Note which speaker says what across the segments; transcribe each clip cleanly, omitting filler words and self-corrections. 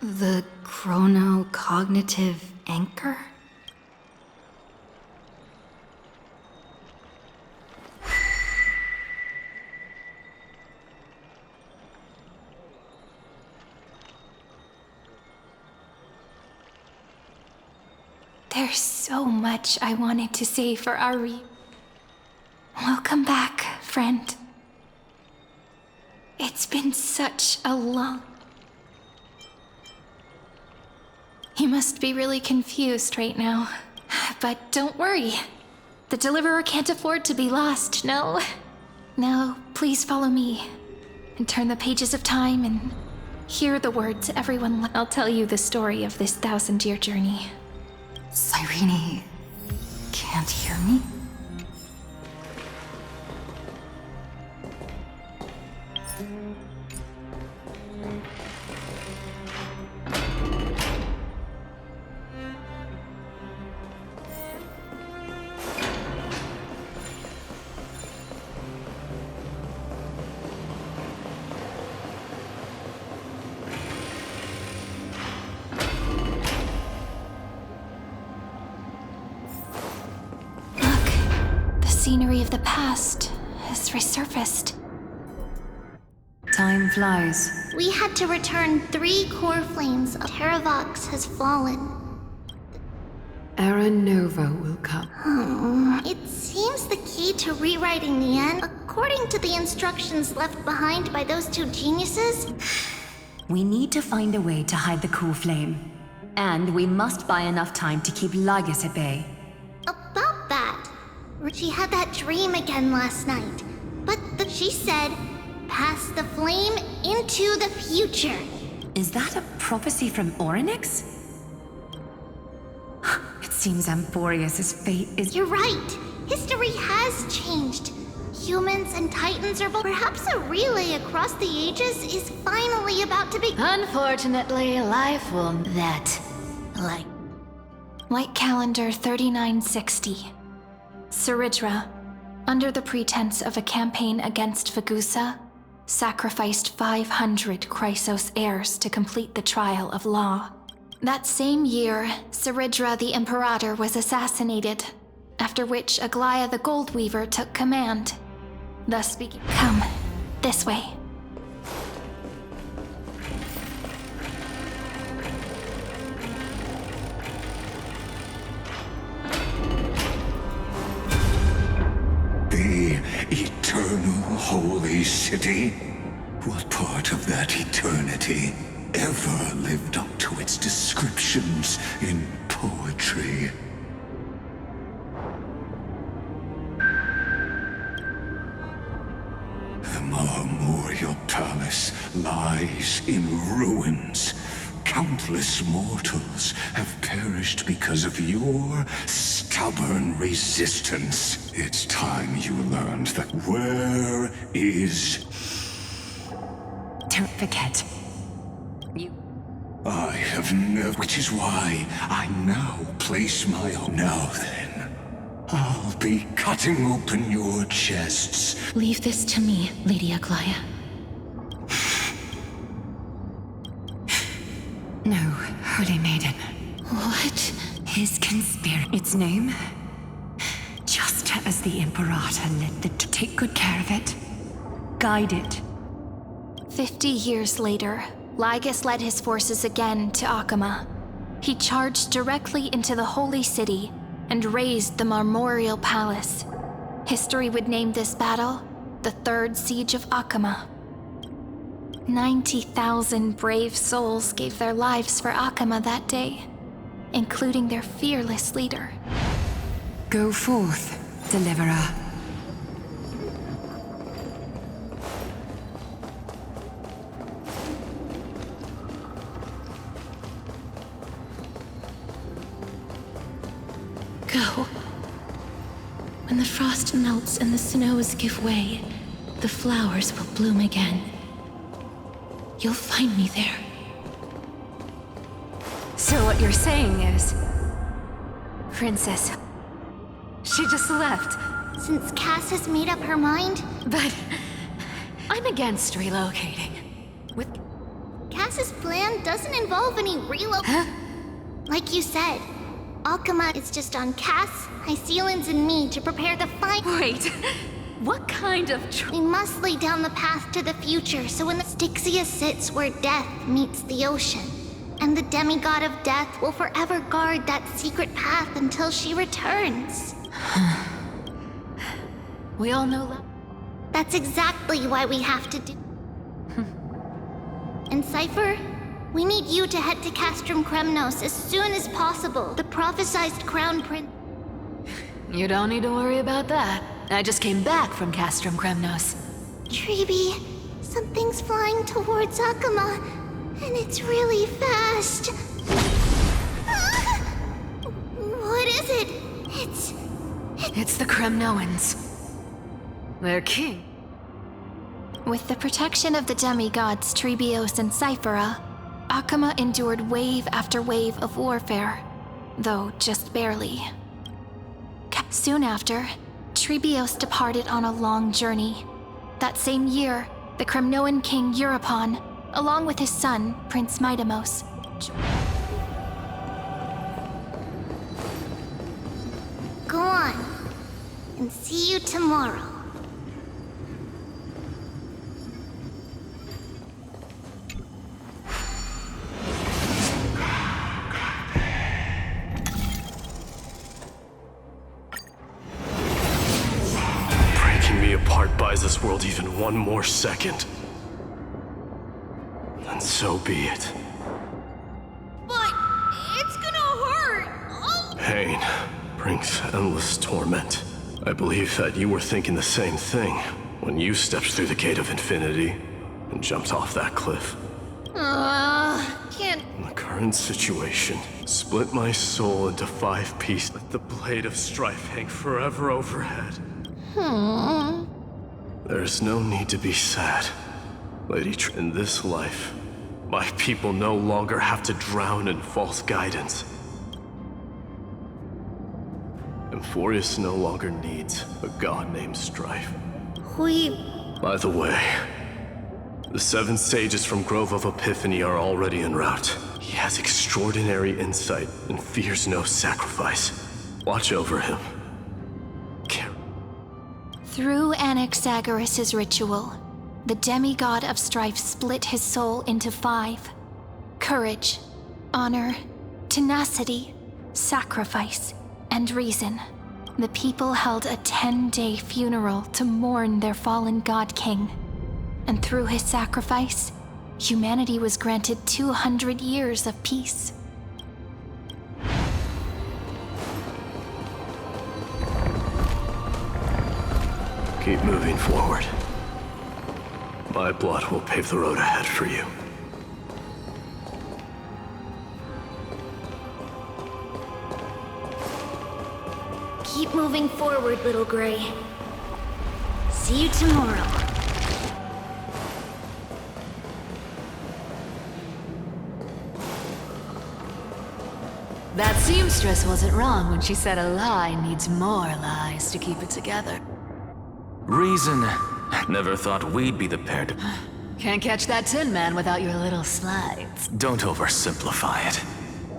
Speaker 1: The chronocognitive anchor?
Speaker 2: There's so much I wanted to say for Ari. Welcome back, friend. It's been such a long... You must be really confused right now. But don't worry. The Deliverer can't afford to be lost, no? Now, please follow me. And turn the pages of time and hear the words everyone... I'll tell you the story of this 1,000-year journey.
Speaker 1: Cyrene can't hear me?
Speaker 2: Scenery of the past has resurfaced.
Speaker 1: Time flies.
Speaker 3: We had to return 3 core flames. Terravox has fallen.
Speaker 1: Era Nova will come.
Speaker 3: It seems the key to rewriting the end, according to the instructions left behind by those 2 geniuses.
Speaker 4: We need to find a way to hide the core flame. And we must buy enough time to keep Lygus at bay.
Speaker 3: About that, she had that dream again last night. But she said, pass the flame into the future.
Speaker 4: Is that a prophecy from Orynyx? It seems Amphoreus' fate is...
Speaker 3: You're right. History has changed. Humans and Titans are both... Perhaps a relay across the ages is finally about to be...
Speaker 2: Unfortunately, life will... Light calendar 3960. Saridra, under the pretense of a campaign against Vagusa, sacrificed 500 Chrysos heirs to complete the trial of law. That same year, Saridra the Imperator was assassinated, after which Aglaia the Goldweaver took command. Thus began... Come, this way.
Speaker 5: The eternal holy city? What part of that eternity ever lived up to its descriptions in poetry? The Marmorial Palace lies in ruins. Countless mortals have perished because of your stubborn resistance. It's time you learned that where is...
Speaker 4: Don't forget.
Speaker 5: I have never... Which is why I now place my own... Now then, I'll be cutting open your chests.
Speaker 2: Leave this to me, Lady Aglaia.
Speaker 4: No, Holy Maiden.
Speaker 2: What?
Speaker 4: His conspiracy. Its name? Just as the Imperator led the... Take good care of it. Guide it.
Speaker 2: 50 years later, Lygus led his forces again to Akama. He charged directly into the Holy City and razed the Marmorial Palace. History would name this battle the Third Siege of Akama. 90,000 brave souls gave their lives for Akama that day, including their fearless leader.
Speaker 4: Go forth, Deliverer.
Speaker 6: Go. When the frost melts and the snows give way, the flowers will bloom again. You'll find me there.
Speaker 4: So what you're saying is... Princess... She just left.
Speaker 3: Since Cass has made up her mind,
Speaker 4: But... I'm against relocating. With...
Speaker 3: Cass Cass's plan doesn't involve any Like you said, Alchema is just on Cass, Hycealans, and me to prepare the fight.
Speaker 4: Wait, what kind of
Speaker 3: We must lay down the path to the future so when the Styxia sits where death meets the ocean. And the demigod of death will forever guard that secret path until she returns.
Speaker 4: We all know that.
Speaker 3: That's exactly why we have to do. And Cypher, we need you to head to Castrum Kremnos as soon as possible. The prophesized crown prince.
Speaker 1: You don't need to worry about that. I just came back from Castrum Kremnos.
Speaker 3: Treeby, something's flying towards Akama, and it's really fast. Ah! What is it?
Speaker 1: It's the Kremnoans. Their king.
Speaker 2: With the protection of the demigods Trebios and Cyphera, Akama endured wave after wave of warfare, though just barely. Soon after, Trebios departed on a long journey. That same year, the Kremnoan king Euripon, along with his son, Prince Midamos.
Speaker 3: Go on, and see you tomorrow.
Speaker 7: Breaking me apart buys this world even one more second. And so be it.
Speaker 3: But it's gonna hurt. Oh.
Speaker 7: Pain brings endless torment. I believe that you were thinking the same thing when you stepped through the gate of infinity and jumped off that cliff.
Speaker 3: Can't.
Speaker 7: In the current situation, split my soul into 5 pieces. Let the blade of strife hang forever overhead. There's no need to be sad, Lady in this life, my people no longer have to drown in false guidance. Amphoreus no longer needs a god named Strife. By the way, the 7 sages from Grove of Epiphany are already en route. He has extraordinary insight and fears no sacrifice. Watch over him.
Speaker 2: Through Anaxagoras' ritual, the demigod of strife split his soul into 5. Courage, honor, tenacity, sacrifice, and reason. The people held a 10-day funeral to mourn their fallen god king. And through his sacrifice, humanity was granted 200 years of peace.
Speaker 7: Keep moving forward. My blood will pave the road ahead for you.
Speaker 3: Keep moving forward, little Gray. See you tomorrow.
Speaker 1: That seamstress wasn't wrong when she said a lie needs more lies to keep it together.
Speaker 8: Reason. Never thought we'd be the pair to...
Speaker 1: Can't catch that Tin Man without your little slides.
Speaker 8: Don't oversimplify it.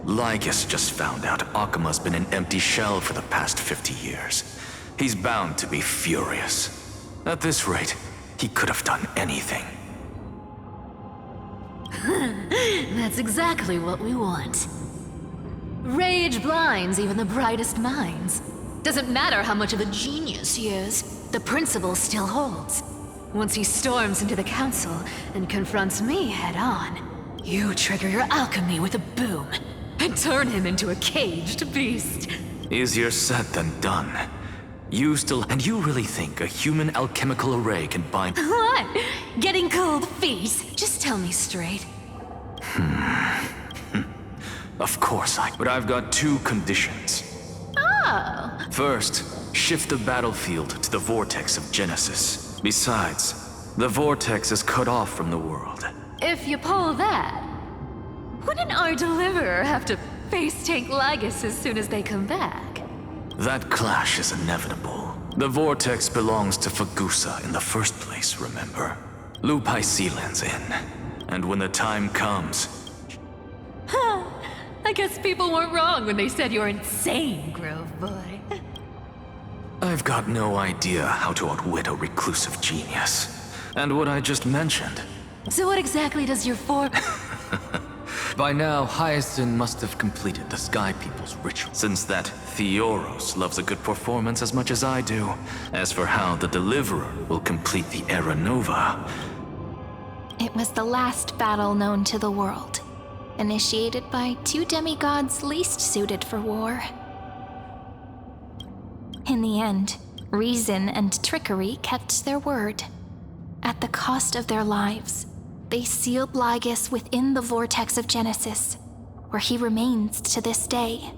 Speaker 8: Lycus just found out Akama's been an empty shell for the past 50 years. He's bound to be furious. At this rate, he could have done anything.
Speaker 1: That's exactly what we want. Rage blinds even the brightest minds. Doesn't matter how much of a genius he is, the principle still holds. Once he storms into the council and confronts me head-on, you trigger your alchemy with a boom and turn him into a caged beast.
Speaker 8: Easier said than done. And you really think a human alchemical array can bind...
Speaker 1: What? Getting cold feet? Just tell me straight.
Speaker 8: Of course but I've got 2 conditions.
Speaker 1: Oh.
Speaker 8: First, shift the battlefield to the vortex of Genesis. Besides, the vortex is cut off from the world.
Speaker 1: If you pull that, wouldn't our deliverer have to face tank Lygus as soon as they come back?
Speaker 8: That clash is inevitable. The vortex belongs to Fagusa in the first place, remember? Loop Hycealans in. And when the time comes,
Speaker 1: I guess people weren't wrong when they said you're insane, Grove Boy.
Speaker 8: I've got no idea how to outwit a reclusive genius. And what I just mentioned.
Speaker 1: So what exactly does your
Speaker 8: By now, Hyacinth must have completed the Sky People's ritual. Since that, Theoros loves a good performance as much as I do. As for how the Deliverer will complete the Era Nova...
Speaker 2: It was the last battle known to the world, initiated by two demigods least suited for war. In the end, reason and trickery kept their word. At the cost of their lives, they sealed Lygus within the vortex of Genesis, where he remains to this day.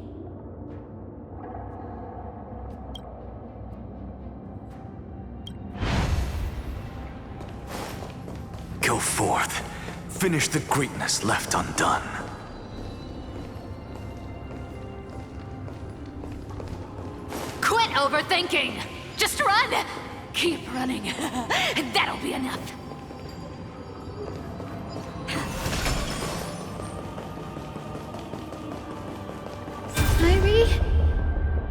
Speaker 8: Go forth. Finish the greatness left undone.
Speaker 1: Quit overthinking! Just run! Keep running. That'll be enough.
Speaker 6: Irie?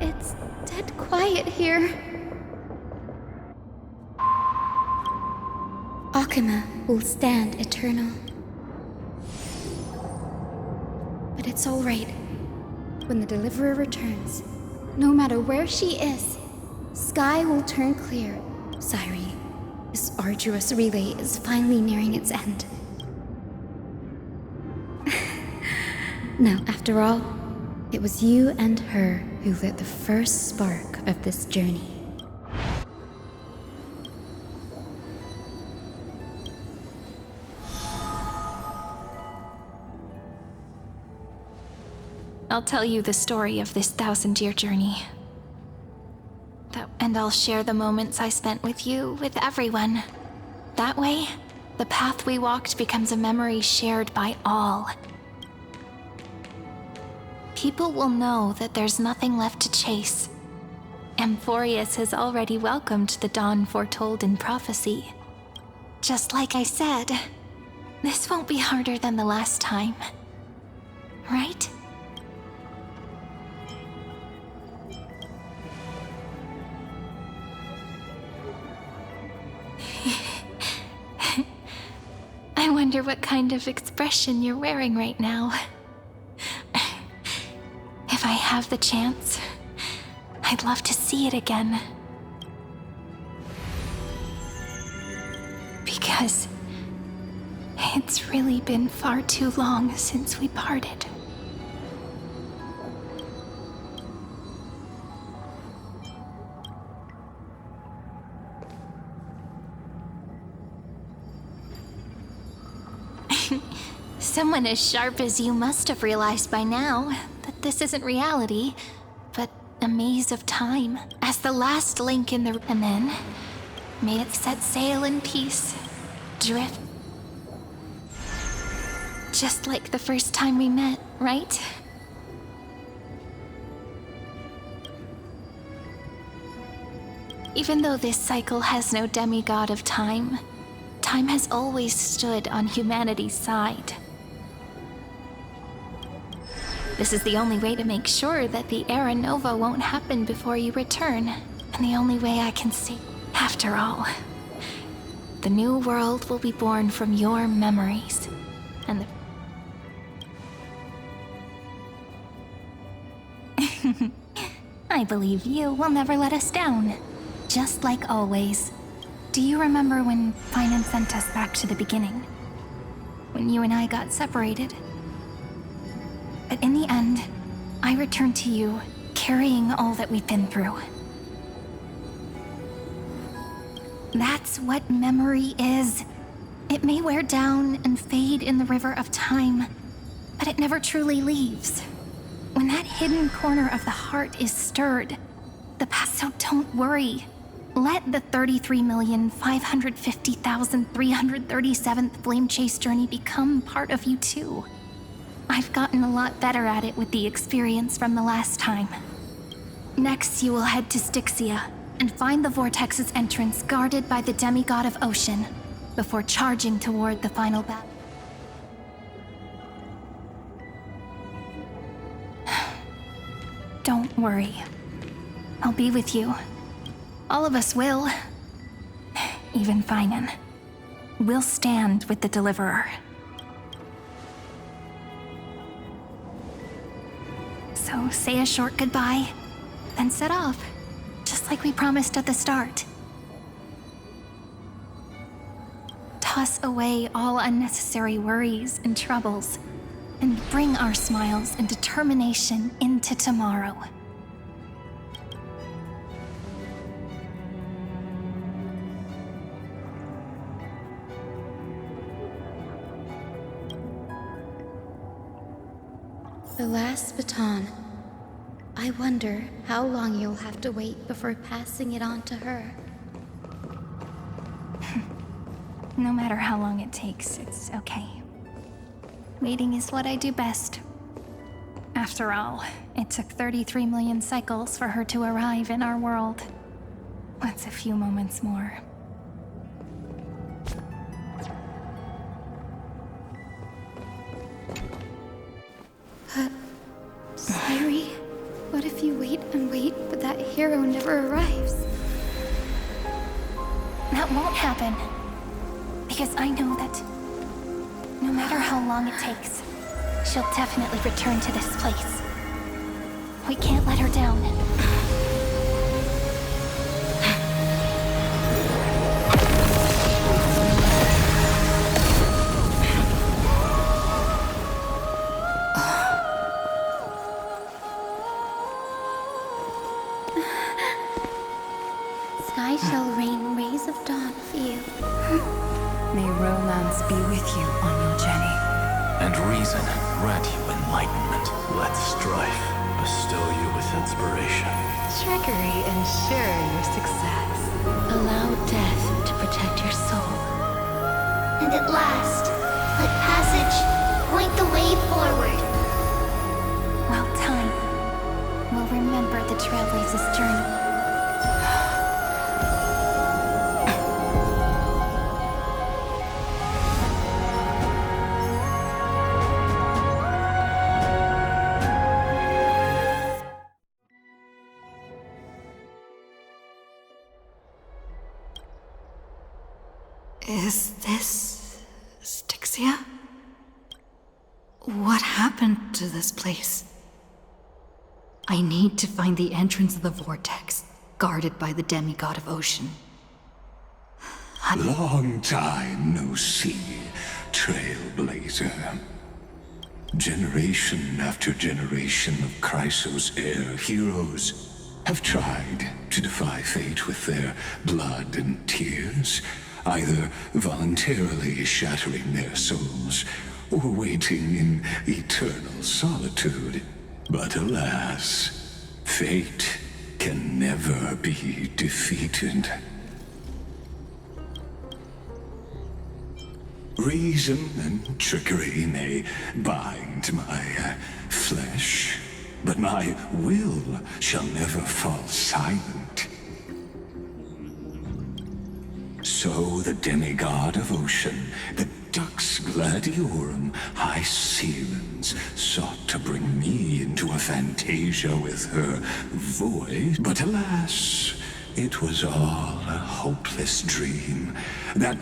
Speaker 6: It's dead quiet here. Akuma will stand eternal. But it's all right. When the Deliverer returns, no matter where she is, sky will turn clear. Sairi, this arduous relay is finally nearing its end. Now, after all, it was you and her who lit the first spark of this journey.
Speaker 2: I'll tell you the story of this 1,000-year journey. And I'll share the moments I spent with you, with everyone. That way, the path we walked becomes a memory shared by all. People will know that there's nothing left to chase. Amphoreus has already welcomed the dawn foretold in prophecy. Just like I said, this won't be harder than the last time. Right? I wonder what kind of expression you're wearing right now. If I have the chance, I'd love to see it again. Because it's really been far too long since we parted. Someone as sharp as you must have realized by now that this isn't reality, but a maze of time. As the last link in the... And then, may it set sail in peace, drift. Just like the first time we met, right? Even though this cycle has no demigod of time, time has always stood on humanity's side. This is the only way to make sure that the Era Nova won't happen before you return, and the only way I can see. After all, the new world will be born from your memories, and the... I believe you will never let us down, just like always. Do you remember when Finance sent us back to the beginning? When you and I got separated? But in the end, I returned to you, carrying all that we've been through. That's what memory is. It may wear down and fade in the river of time, but it never truly leaves. When that hidden corner of the heart is stirred, the past, so don't worry. Let the 33,550,337th Flame Chase journey become part of you too. I've gotten a lot better at it with the experience from the last time. Next, you will head to Styxia and find the Vortex's entrance guarded by the demigod of ocean before charging toward the final battle. worry. I'll be with you. All of us will. Even Finan. We'll stand with the Deliverer. So say a short goodbye, then set off, just like we promised at the start. Toss away all unnecessary worries and troubles, and bring our smiles and determination into tomorrow.
Speaker 6: The last baton. I wonder how long you'll have to wait before passing it on to her.
Speaker 2: No matter how long it takes, it's okay. Waiting is what I do best. After all, it took 33 million cycles for her to arrive in our world. What's a few moments more?
Speaker 6: Sairi, what if you wait and wait, but that hero never arrives?
Speaker 2: That won't happen. Because I know that no matter how long it takes, she'll definitely return to this place. We can't let her down.
Speaker 6: Sky shall rain rays of dawn for you.
Speaker 4: May romance be with you on your journey.
Speaker 8: And reason grant you enlightenment.
Speaker 7: Let strife bestow you with inspiration.
Speaker 1: Trickery ensure your success. Allow death to protect your soul.
Speaker 3: And at last, let passage point the way forward.
Speaker 2: Well, time will remember the Trailblazer's journey.
Speaker 9: Is this Styxia? What happened to this place? I need to find the entrance of the vortex, guarded by the demigod of ocean.
Speaker 5: Long time no see, Trailblazer. Generation after generation of Chrysos heir heroes have tried to defy fate with their blood and tears, either voluntarily shattering their souls or waiting in eternal solitude. But alas, fate can never be defeated. Reason and trickery may bind my flesh, but my will shall never fall silent. So the demigod of ocean, the Dux Gladiorum High Sealens, sought to bring me into a fantasia with her voice. But alas, it was all a hopeless dream. That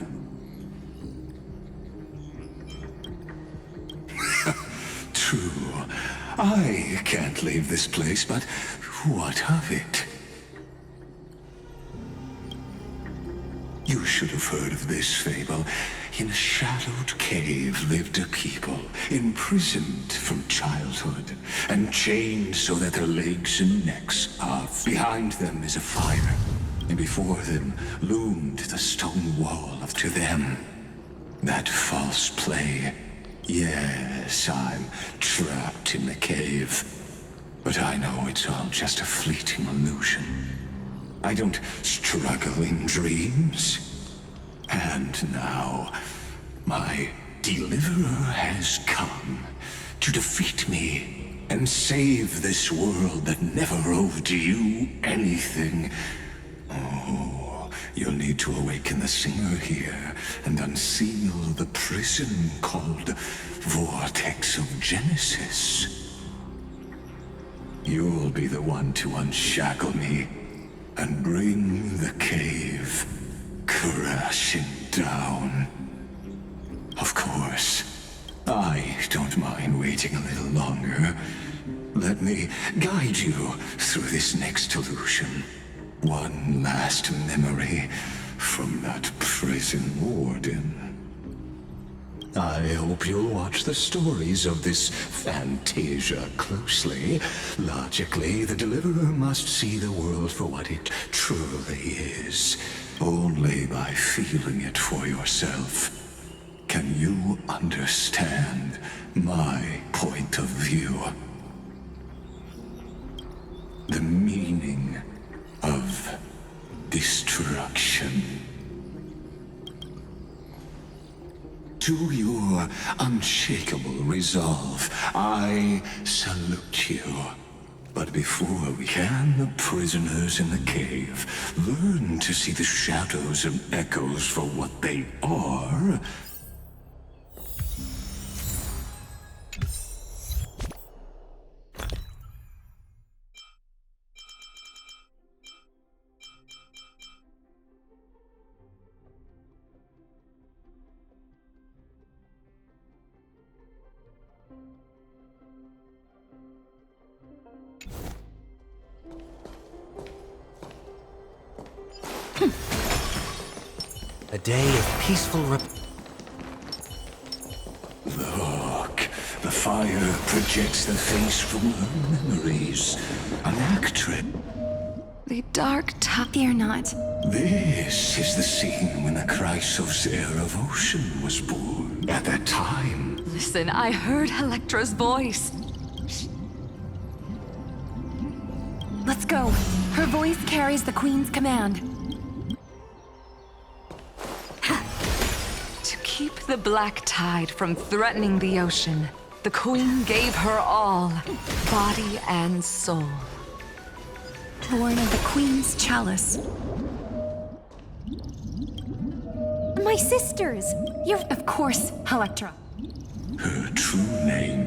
Speaker 5: true. I can't leave this place, but what of it? You should have heard of this fable. In a shadowed cave lived a people, imprisoned from childhood, and chained so that their legs and necks are. Behind them is a fire, and before them loomed the stone wall of to them. That false play. Yes, I'm trapped in the cave. But I know it's all just a fleeting illusion. I don't struggle in dreams. And now, my deliverer has come to defeat me and save this world that never owed you anything. Oh, you'll need to awaken the singer here and unseal the prison called Vortex of Genesis. You'll be the one to unshackle me and bring the cave crashing down. Of course, I don't mind waiting a little longer. Let me guide you through this next illusion. One last memory from that prison warden. I hope you'll watch the stories of this Fantasia closely. Logically, the Deliverer must see the world for what it truly is. Only by feeling it for yourself can you understand my point of view. The meaning of destruction. To your unshakable resolve, I salute you. But before we can, the prisoners in the cave learn to see the shadows and echoes for what they are.
Speaker 10: A day of peaceful
Speaker 5: Look, the fire projects the face from her memories. An actress.
Speaker 4: The dark Fear not.
Speaker 5: This is the scene when the Chrysos heir of Ocean was born. At that time.
Speaker 4: Listen, I heard Electra's voice. Let's go. Her voice carries the Queen's command. To keep the Black Tide from threatening the ocean, the Queen gave her all, body and soul. Born of the Queen's chalice.
Speaker 6: My sisters! You're...
Speaker 4: Of course, Electra.
Speaker 5: Her true name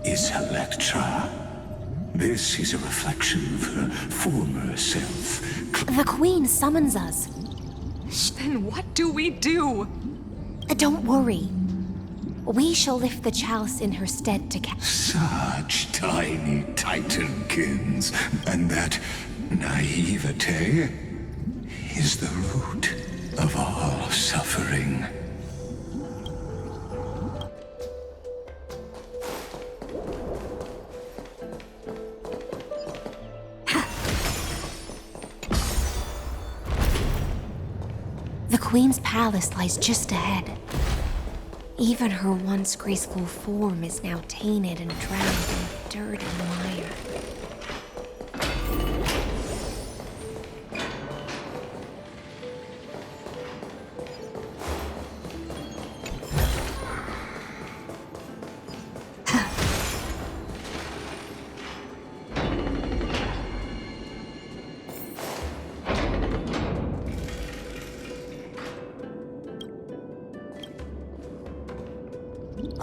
Speaker 5: is Electra. This is a reflection of her former self.
Speaker 6: The Queen summons us.
Speaker 4: Then what do we do?
Speaker 6: Don't worry. We shall lift the chalice in her stead to
Speaker 5: Such tiny Titankins. And that naivete is the root of all suffering.
Speaker 6: The Queen's palace lies just ahead. Even her once graceful form is now tainted and drowned in dirt and mire.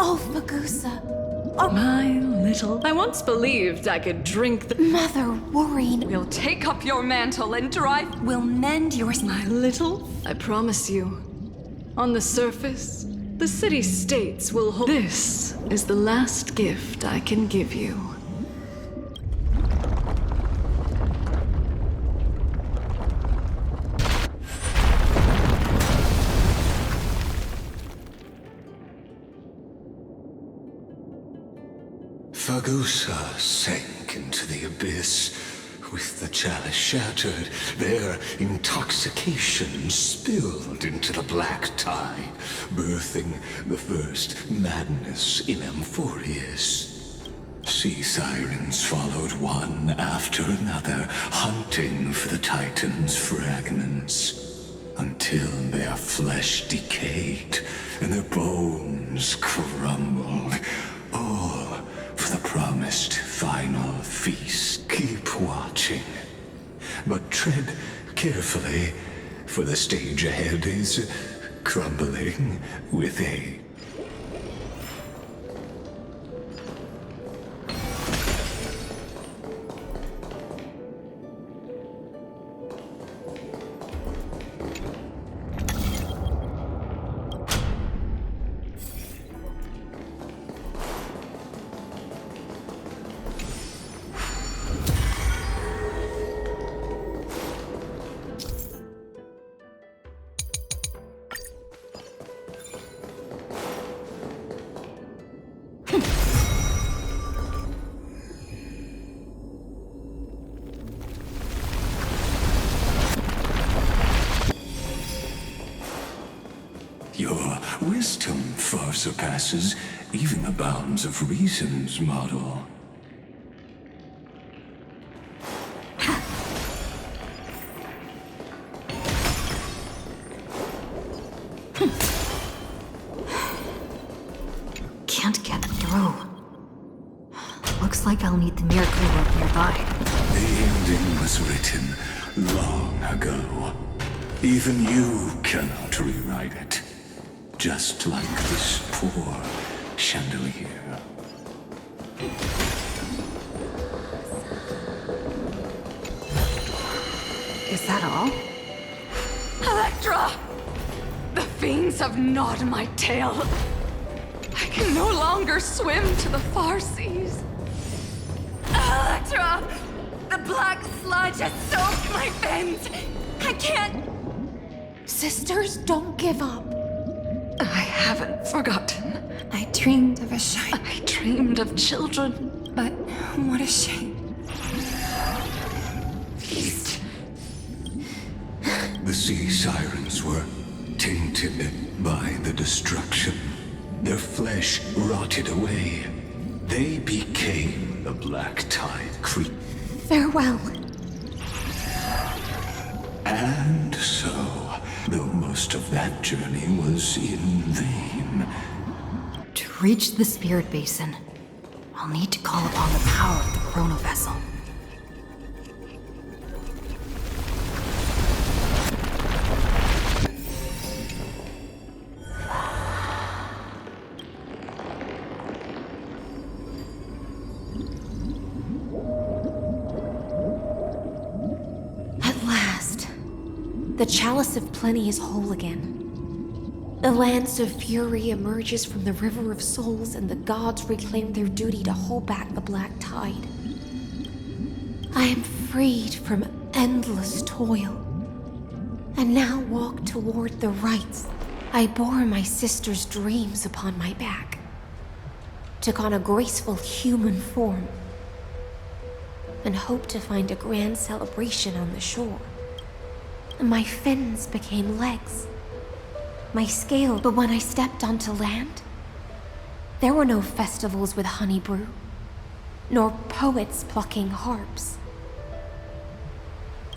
Speaker 6: Oh, Fagusa. Oh,
Speaker 4: My little... I once believed I could drink the...
Speaker 6: Mother worried.
Speaker 4: We'll take up your mantle and drive... We'll mend yours...
Speaker 11: My little, I promise you. On the surface, the city-states will hold... This is the last gift I can give you.
Speaker 5: Fagusa sank into the abyss. With the chalice shattered, their intoxication spilled into the black tide, birthing the first madness in Amphoreus. Sea sirens followed one after another, hunting for the Titan's fragments, until their flesh decayed and their bones crumbled, all for the promised final feast. Keep watching, but tread carefully, for the stage ahead is crumbling with a... wisdom far surpasses even the bounds of reason's model.
Speaker 9: Can't get through. Looks like I'll need the miracle rope nearby.
Speaker 5: The ending was written long ago. Even you cannot rewrite it. Just like this poor chandelier.
Speaker 4: Is that all? Electra! The fiends have gnawed my tail. I can no longer swim to the far seas. Electra! The black sludge has soaked my fins! I can't...
Speaker 6: Sisters, don't give up.
Speaker 4: I haven't forgotten.
Speaker 6: I dreamed of a shine.
Speaker 4: I dreamed of children.
Speaker 6: But what a shame.
Speaker 5: The sea sirens were tainted by the destruction. Their flesh rotted away. They became the black tide creep.
Speaker 6: Farewell.
Speaker 5: And so, though most of that journey was in vain.
Speaker 9: To reach the spirit basin, I'll need to call upon the power of the chrono vessel.
Speaker 10: The Chalice of Plenty is whole again. The Lance of Fury emerges from the River of Souls, and the gods reclaim their duty to hold back the black tide. I am freed from endless toil, and now walk toward the rites. I bore my sister's dreams upon my back, took on a graceful human form, and hoped to find a grand celebration on the shore. My fins became legs, my scale, but when I stepped onto land, there were no festivals with honey brew, nor poets plucking harps.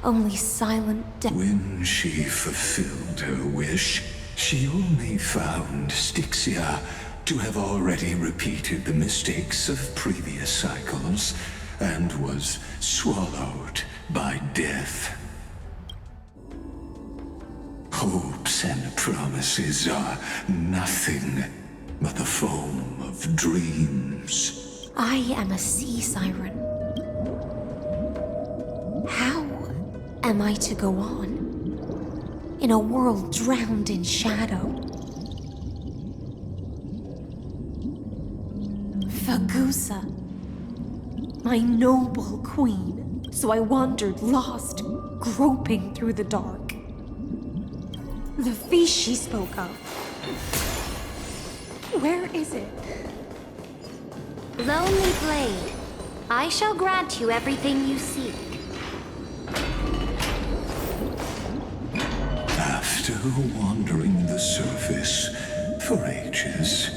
Speaker 10: Only silent death.
Speaker 5: When she fulfilled her wish, she only found Styxia to have already repeated the mistakes of previous cycles, and was swallowed by death. Hopes and promises are nothing but the foam of dreams.
Speaker 10: I am a sea siren. How am I to go on in a world drowned in shadow? Fagusa, my noble queen. So I wandered lost, groping through the dark. The feast she spoke of. Where is it?
Speaker 3: Lonely Blade, I shall grant you everything you seek.
Speaker 5: After wandering the surface for ages,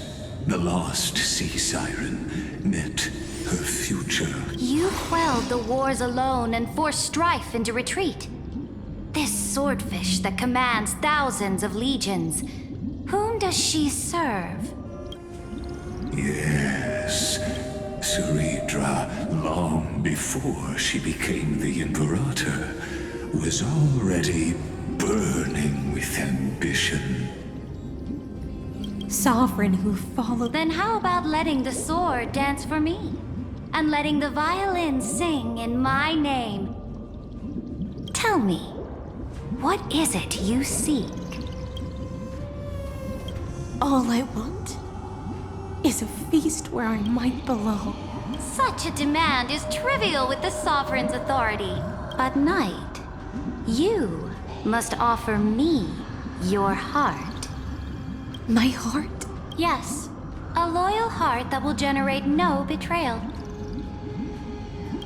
Speaker 5: the lost sea siren met her future.
Speaker 3: You quelled the wars alone and forced strife into retreat. This swordfish that commands thousands of legions, whom does she serve?
Speaker 5: Yes, Ceridra, long before she became the Imperator, was already burning with ambition.
Speaker 10: Sovereign who followed.
Speaker 3: Then how about letting the sword dance for me? And letting the violin sing in my name? Tell me, what is it you seek?
Speaker 10: All I want is a feast where I might belong.
Speaker 3: Such a demand is trivial with the Sovereign's authority. But Knight, you must offer me your heart.
Speaker 10: My heart?
Speaker 3: Yes, a loyal heart that will generate no betrayal.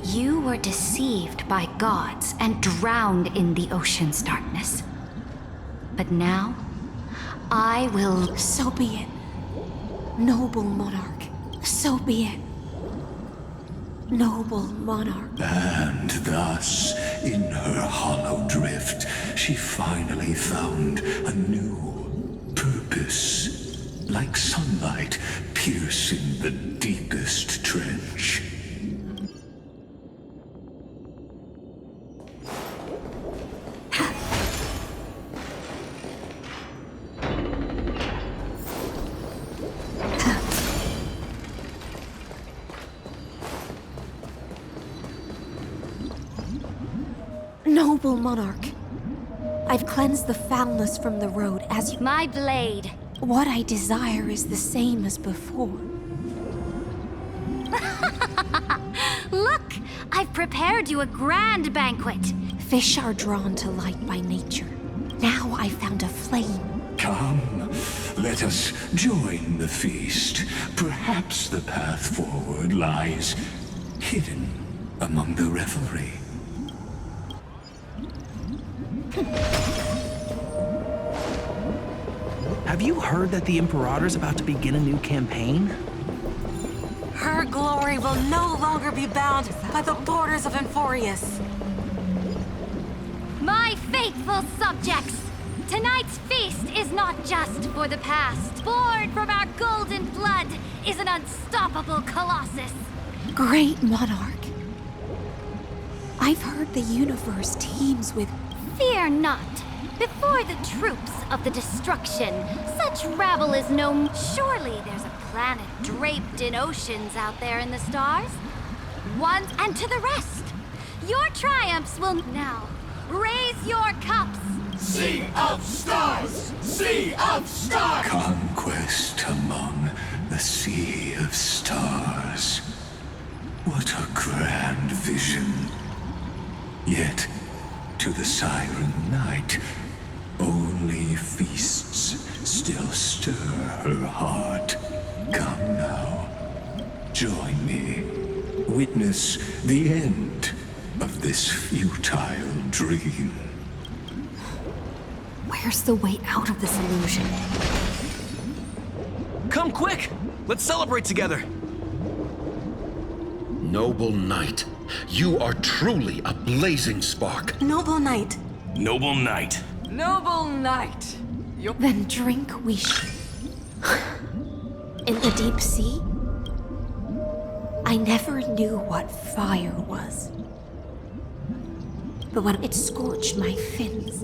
Speaker 3: You were deceived by gods and drowned in the ocean's darkness. But now, I will...
Speaker 10: So be it. Noble monarch, so be it. Noble monarch.
Speaker 5: And thus, in her hollow drift, she finally found a new purpose. Like sunlight piercing the deepest trench.
Speaker 10: Noble monarch, I've cleansed the foulness from the road as you...
Speaker 3: My blade.
Speaker 10: What I desire is the same as before.
Speaker 3: Look! I've prepared you a grand banquet.
Speaker 10: Fish are drawn to light by nature. Now I found a flame.
Speaker 5: Come, let us join the feast. Perhaps the path forward lies hidden among the revelry.
Speaker 12: Have you heard that the Imperator's about to begin a new campaign?
Speaker 13: Her glory will no longer be bound by the borders of Amphoreus.
Speaker 3: My faithful subjects, tonight's feast is not just for the past. Born from our golden blood is an unstoppable colossus.
Speaker 10: Great monarch. I've heard the universe teems with...
Speaker 3: Fear not. Before the troops of the destruction, such rabble is no... Surely there's a planet draped in oceans out there in the stars. One and to the rest. Your triumphs will now raise your cups.
Speaker 5: Sea of stars! Sea of stars! Conquest among the sea of stars. What a grand vision. Yet, to the siren night, only feasts still stir her heart. Come now, join me. Witness the end of this futile dream.
Speaker 9: Where's the way out of this illusion?
Speaker 12: Come quick! Let's celebrate together!
Speaker 14: Noble knight, you are truly a blazing spark.
Speaker 13: Noble knight.
Speaker 7: Noble knight.
Speaker 4: Noble knight.
Speaker 10: Then drink we In the deep sea, I never knew what fire was. But when it scorched my fins,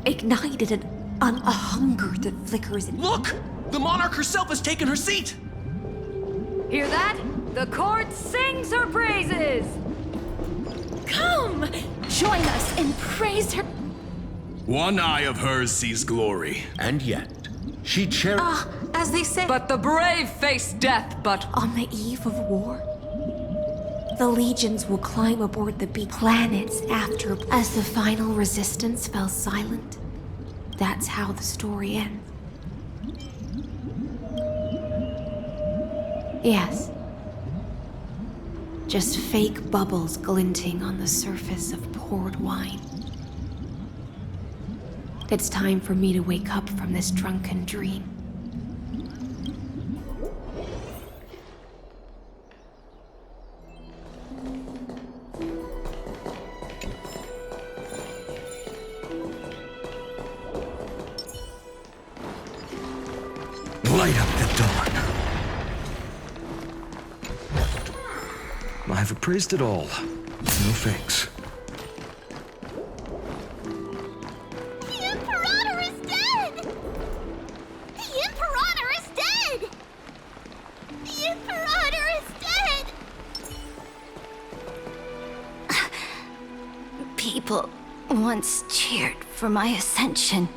Speaker 10: ignited a hunger that flickers in...
Speaker 12: Look! The monarch herself has taken her seat!
Speaker 4: Hear that? The court sings her praises!
Speaker 2: Come! Join us and praise her.
Speaker 7: One eye of hers sees glory.
Speaker 14: And yet, she cherishes...
Speaker 13: As they say...
Speaker 4: But the brave face death, but...
Speaker 10: On the eve of war, the legions will climb aboard the planets after... As the final resistance fell silent, that's how the story ends. Yes. Just fake bubbles glinting on the surface of poured wine. It's time for me to wake up from this drunken dream.
Speaker 14: Light up the dawn.
Speaker 12: I've appraised it all. No fakes.
Speaker 3: The Imperator is dead! The Imperator is dead! The Imperator is dead! People once cheered for my ascension.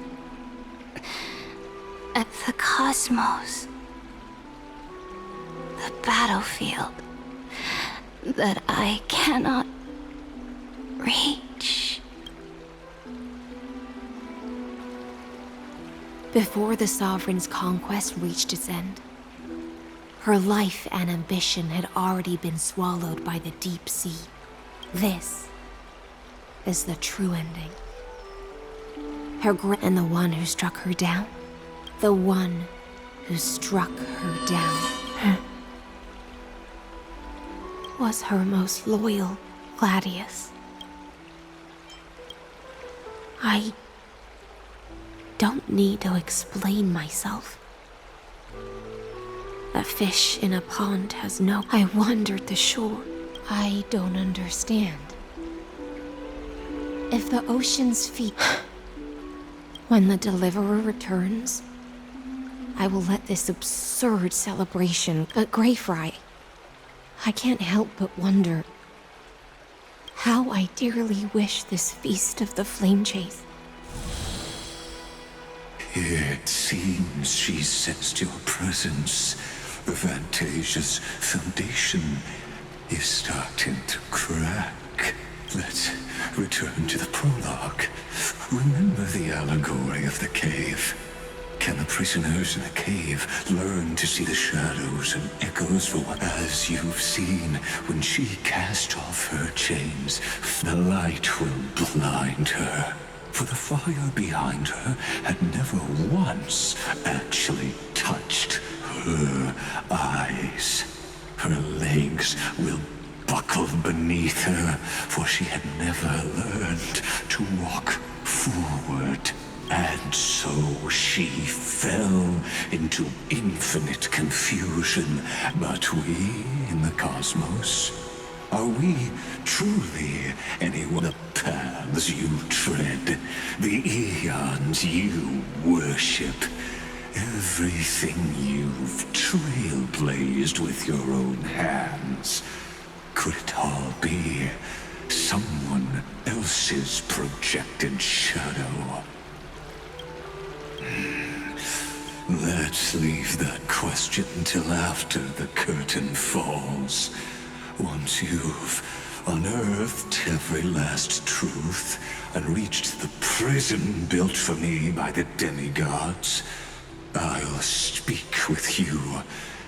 Speaker 3: At the cosmos. The battlefield that I cannot reach.
Speaker 10: Before the Sovereign's conquest reached its end, her life and ambition had already been swallowed by the deep sea. This is the true ending. and the one who struck her down. The one who struck her down was her most loyal gladius. I don't need to explain myself. A fish in a pond has no... I wandered the shore. I don't understand. If the ocean's feet... When the Deliverer returns, I will let this absurd celebration... But Greyfry, I can't help but wonder how I dearly wish this feast of the Flame Chase.
Speaker 5: It seems she sensed your presence. The Fantasia's foundation is starting to crack. Let's return to the prologue. Remember the allegory of the cave. Can the prisoners in the cave learn to see the shadows and echoes for what, as you've seen, when she cast off her chains, the light will blind her. For the fire behind her had never once actually touched her eyes. Her legs will buckle beneath her, for she had never learned to walk forward. And so she fell into infinite confusion. But we in the cosmos, are we truly anyone? The paths you tread, the eons you worship, everything you've trailblazed with your own hands, could it all be someone else's projected shadow? Let's leave that question till after the curtain falls. Once you've unearthed every last truth and reached the prison built for me by the demigods, I'll speak with you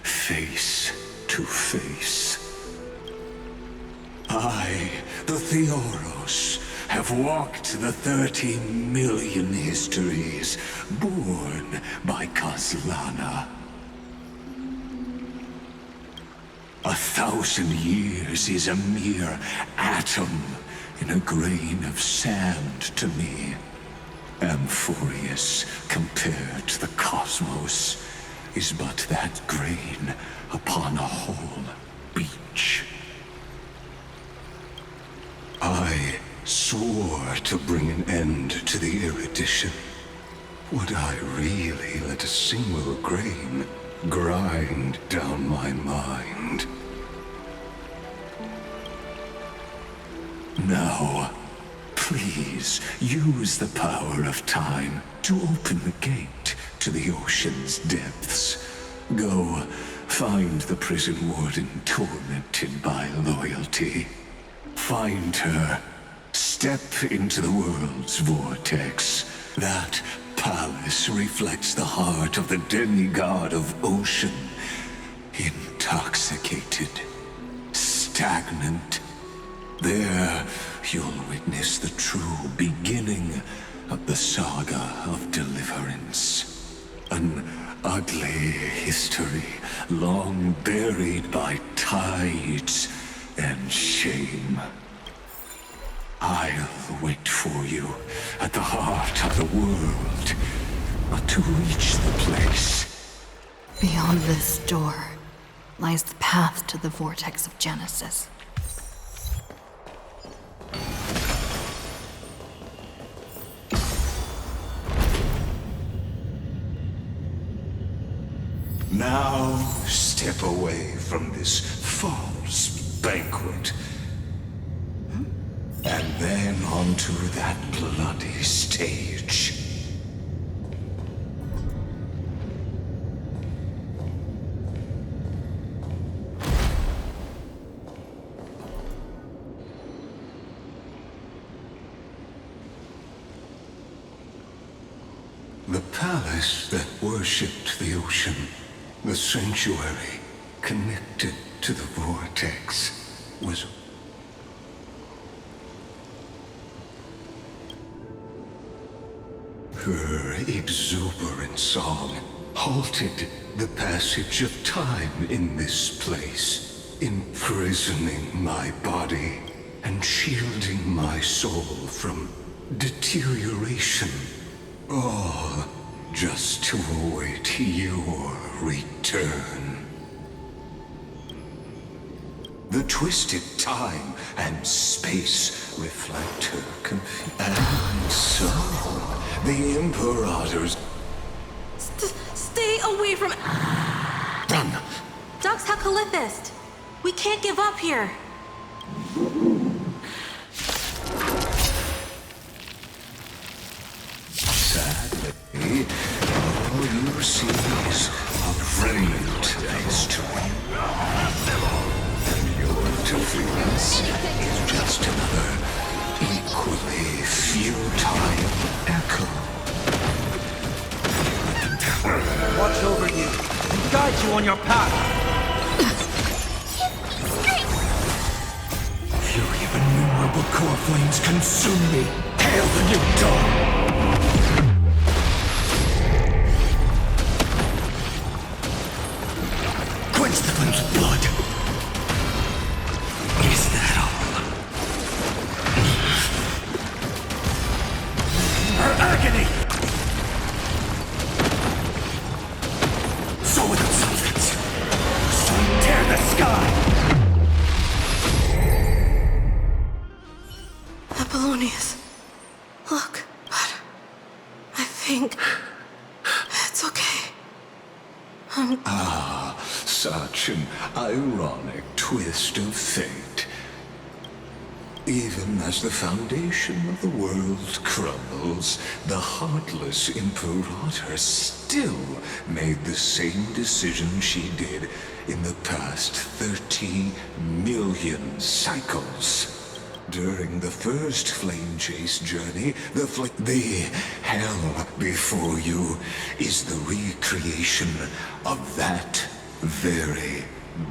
Speaker 5: face to face. I, the Theoros, have walked the 30 million histories born by Kozlana. 1,000 years is a mere atom in a grain of sand to me. Amphoreus, compared to the cosmos, is but that grain upon a whole beach. I swore to bring an end to the erudition. Would I really let a single grain grind down my mind? Now, please use the power of time to open the gate to the ocean's depths. Go, find the prison warden tormented by loyalty. Find her. Step into the world's vortex. That palace reflects the heart of the demigod of ocean. Intoxicated. Stagnant. There, you'll witness the true beginning of the saga of deliverance. An ugly history, long buried by tides and shame. I'll wait for you at the heart of the world, but to reach the place.
Speaker 9: Beyond this door lies the path to the vortex of Genesis.
Speaker 5: Now step away from this false banquet. And then onto that bloody stage. The palace that worshipped the ocean, the sanctuary connected to the vortex, was Her exuberant song halted the passage of time in this place, imprisoning my body and shielding my soul from deterioration. All just to await your return. The twisted time and space reflect her confusion. And so, the Imperator's...
Speaker 13: Stay away from...
Speaker 14: Run!
Speaker 13: Dux Hakalithist! We can't give up here!
Speaker 5: Sadly, all you see is a remnant of history. And your interference is just another equally futile echo.
Speaker 15: Watch over you and guide you on your path.
Speaker 5: Fury of innumerable core flames consume me. Hail the new dawn! Quench the flames with blood. Is that all? Her agony! So without substance. Sun tear the sky!
Speaker 13: Apollonius, look, but I think it's okay.
Speaker 5: Such an ironic twist of fate. Even as the foundation of the world crumbles, the heartless Imperator still made the same decision she did in the past 30 million cycles. During the first flame chase journey, the hell before you is the recreation of that very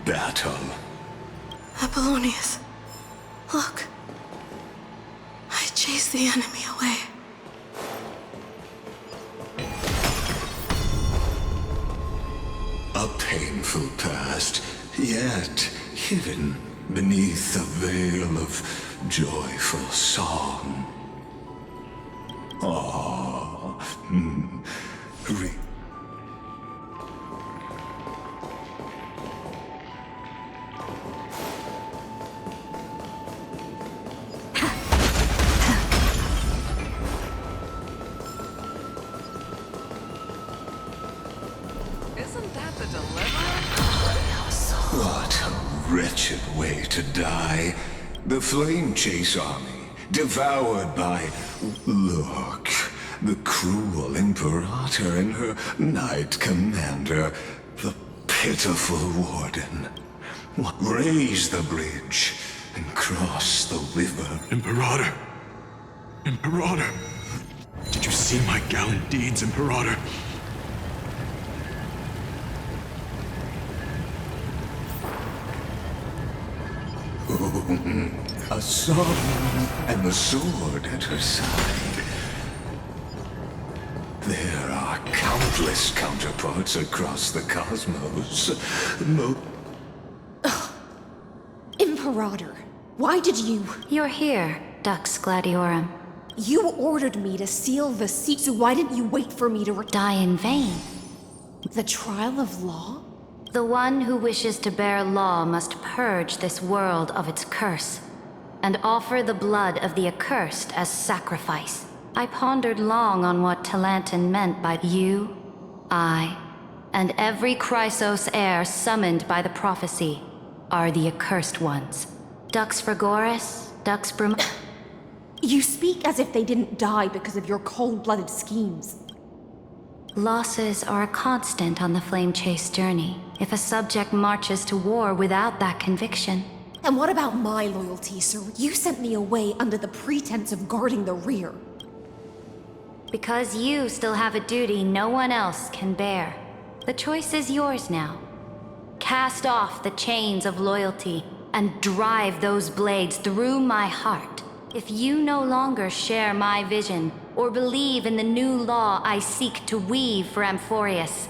Speaker 5: battle.
Speaker 13: Apollonius, look. I chased the enemy away.
Speaker 5: A painful past, yet hidden beneath a veil of joyful song.
Speaker 4: Isn't that the deliverer?
Speaker 5: What a wretched way to die. The Flame Chase Army, devoured by... Look, the cruel Imperator and her Knight Commander, the pitiful Warden. Raise the bridge and cross the river.
Speaker 14: Imperator! Imperator! Did you see my gallant deeds, Imperator?
Speaker 5: A song and the sword at her side. There are countless counterparts across the cosmos.
Speaker 10: Imperator, why did you...
Speaker 2: You're here, Dux Gladiorum.
Speaker 10: You ordered me to seal the seat, so why didn't you wait for me to
Speaker 2: Die in vain.
Speaker 10: The trial of law?
Speaker 2: The one who wishes to bear law must purge this world of its curse, and offer the blood of the accursed as sacrifice. I pondered long on what Talantin meant by you, I, and every Chrysos heir summoned by the prophecy are the accursed ones. Dux Frigoris, Dux Brum...
Speaker 10: You speak as if they didn't die because of your cold-blooded schemes.
Speaker 2: Losses are a constant on the Flame Chase journey, if a subject marches to war without that conviction.
Speaker 10: And what about my loyalty, sir? You sent me away under the pretense of guarding the rear.
Speaker 2: Because you still have a duty no one else can bear. The choice is yours now. Cast off the chains of loyalty and drive those blades through my heart. If you no longer share my vision,
Speaker 16: or believe in the new law I seek to weave for Amphoreus,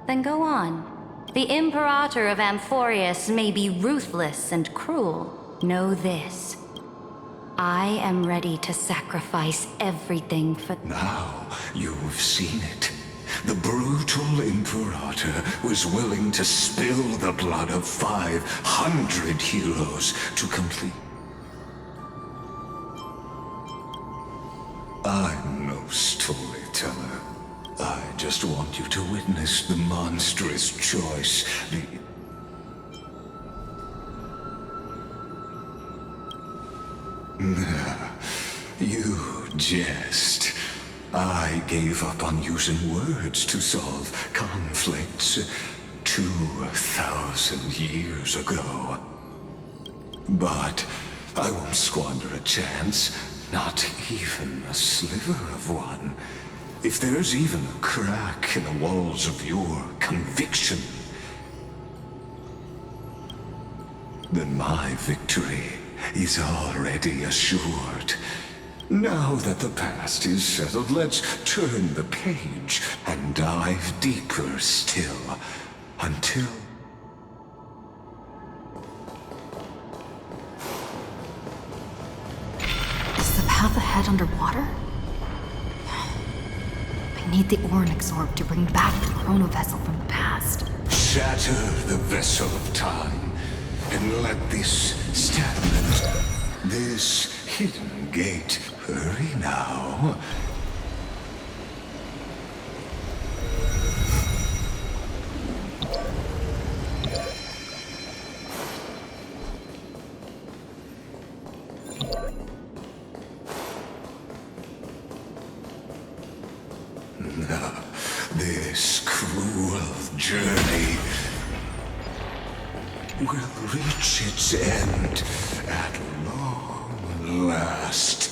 Speaker 16: then go on. The Imperator of Amphoreus may be ruthless and cruel. Know this. I am ready to sacrifice everything for...
Speaker 5: Now you've seen it. The brutal Imperator was willing to spill the blood of 500 heroes to complete... I'm no storyteller. I just want you to witness the monstrous choice You jest. I gave up on using words to solve conflicts 2,000 years ago. But I won't squander a chance, not even a sliver of one. If there's even a crack in the walls of your conviction, then my victory is already assured. Now that the past is settled, let's turn the page and dive deeper still, until...
Speaker 9: Is the path ahead underwater? I need the Ornixorb to bring back the chrono vessel from the past.
Speaker 5: Shatter the vessel of time, and let this stagnant, this hidden gate hurry now. This cruel journey will reach its end at long last.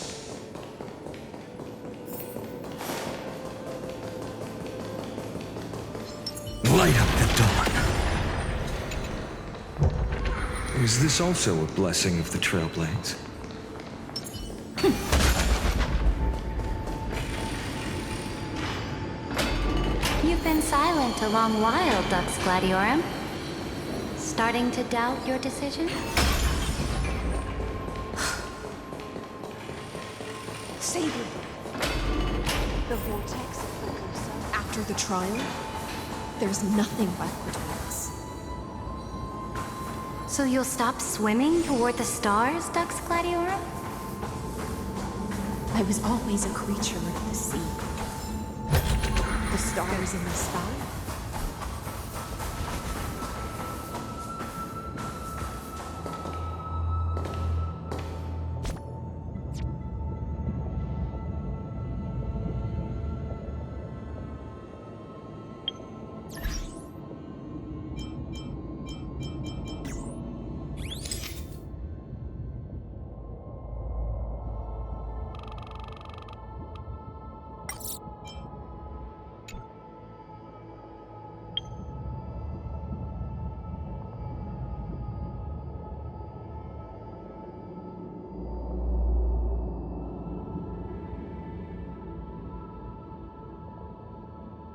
Speaker 14: Light up the dawn. Is this also a blessing of the Trailblades?
Speaker 16: You've been silent a long while, Dux Gladiorum. Starting to doubt your decision?
Speaker 10: Savior! The vortex of Medusa. After the trial, there's nothing left between us.
Speaker 16: So you'll stop swimming toward the stars, Dux Gladiorum?
Speaker 10: I was always a creature of the sea. The stars in the sky